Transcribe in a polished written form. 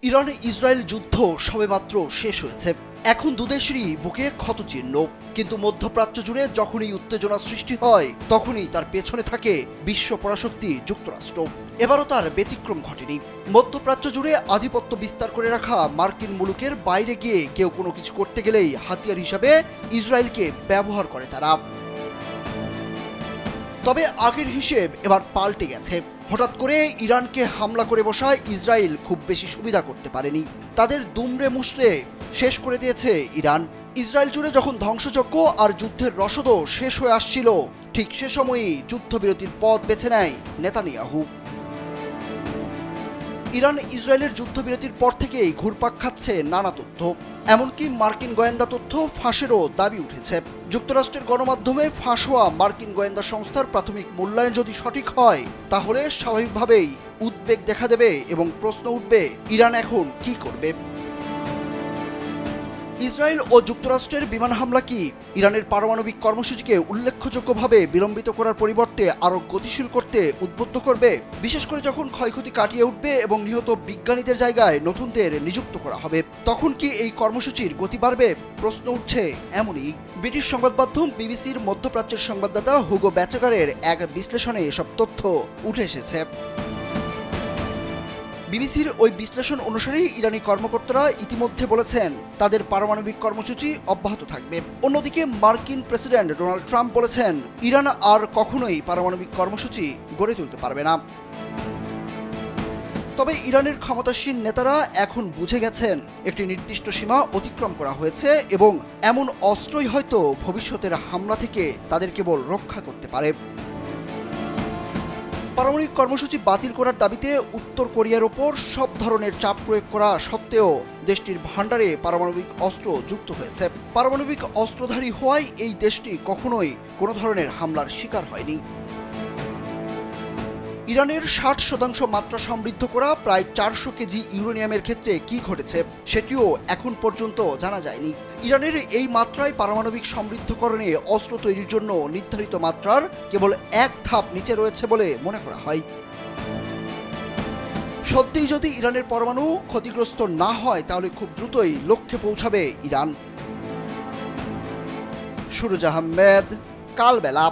Iran Israel যুদ্ধ সবেমাত্র শেষ হয়েছে। এখন দুদেশেরই বুকে ক্ষতচিহ্ন। কিন্তু মধ্যপ্রাচ্য জুড়ে যখনই উত্তেজনা সৃষ্টি হয় তখনই তার পেছনে থাকে বিশ্ব পরাশক্তি যুক্তরাষ্ট্র। এবারও তার ব্যতিক্রম ঘটেনি। মধ্যপ্রাচ্য জুড়ে আধিপত্য বিস্তার করে রাখা মার্কিন মুলুকের বাইরে গিয়ে কেউ কোনো কিছু করতে গেলেই হাতিয়ার হিসাবে ইসরায়েলকে ব্যবহার করে তারা। তবে আগের হিসেব এবার পাল্টে গেছে। হঠাৎ করে ইরানকে হামলা করে বসা ইসরায়েল খুব বেশি সুবিধা করতে পারেনি। তাদের দুমড়ে মুষড়ে শেষ করে দিয়েছে ইরান। ইসরায়েল জুড়ে যখন ধ্বংসযজ্ঞ আর যুদ্ধের রসদও শেষ হয়ে আসছিল, ঠিক সে সময়ই যুদ্ধবিরতির পথ বেছে নেয় নেতানিয়াহু। ইরান ইসরায়েলের যুদ্ধবিরতির পর থেকেই ঘুরপাক খাচ্ছে নানা তথ্য। এমনকি মার্কিন গোয়েন্দা তথ্য ফাঁসেরও দাবি উঠেছে। যুক্তরাষ্ট্রের গণমাধ্যমে ফাঁস হওয়া মার্কিন গোয়েন্দা সংস্থার প্রাথমিক মূল্যায়ন যদি সঠিক হয়, তাহলে স্বাভাবিকভাবেই উদ্বেগ দেখা দেবে এবং প্রশ্ন উঠবে ইরান এখন কি করবে। ইসরায়েল ও যুক্তরাষ্ট্রের বিমান হামলা কি ইরানের পারমাণবিক কর্মসূচিকে উল্লেখযোগ্যভাবে বিলম্বিত করার পরিবর্তে আরও গতিশীল করতে উদ্বুদ্ধ করবে? বিশেষ করে যখন ক্ষয়ক্ষতি কাটিয়ে উঠবে এবং নিহত বিজ্ঞানীদের জায়গায় নতুনদের নিযুক্ত করা হবে, তখন কি এই কর্মসূচির গতি বাড়বে? প্রশ্ন উঠছে এমনই। ব্রিটিশ সংবাদ মাধ্যম বিবিসির মধ্যপ্রাচ্যের সংবাদদাতা হুগো ব্যাচেগারের এক বিশ্লেষণে এসব তথ্য উঠে এসেছে। বিবিসির ওই বিশ্লেষণ অনুসারে ইরানি কর্মকর্তারা ইতিমধ্যে বলেছেন তাদের পারমাণবিক কর্মসূচি অব্যাহত থাকবে। অন্যদিকে মার্কিন প্রেসিডেন্ট ডোনাল্ড ট্রাম্প বলেছেন ইরান আর কখনোই পারমাণবিক কর্মসূচি গড়ে তুলতে পারবে না। তবে ইরানের ক্ষমতাসীন নেতারা এখন বুঝে গেছেন একটি নির্দিষ্ট সীমা অতিক্রম করা হয়েছে এবং এমন অস্ত্রই হয়তো ভবিষ্যতের হামলা থেকে তাদের কেবল রক্ষা করতে পারে। পারমাণবিক কর্মসূচি বাতিল করার দাবিতে উত্তর কোরিয়ার ওপর সব ধরনের চাপ প্রয়োগ করা সত্ত্বেও দেশটির ভাণ্ডারে পারমাণবিক অস্ত্র যুক্ত হয়েছে। পারমাণবিক অস্ত্রধারী হওয়ায় এই দেশটি কখনোই কোনো ধরনের হামলার শিকার হয়নি। ইরানের 60% মাত্রা সমৃদ্ধ করা প্রায় 400 কেজি ইউরেনিয়ামের ক্ষেত্রে কি ঘটেছে সেটিও এখন পর্যন্ত জানা যায়নি। ইরানের এই মাত্রায় পারমাণবিক সমৃদ্ধকরণে অস্ত্র তৈরির জন্য নির্ধারিত মাত্রার কেবল এক ধাপ নিচে রয়েছে বলে মনে করা হয়। সত্যিই যদি ইরানের পরমাণু ক্ষতিগ্রস্ত না হয় তাহলে খুব দ্রুতই লক্ষ্যে পৌঁছাবে ইরান। সুরজ আহমেদ, কালবেলা।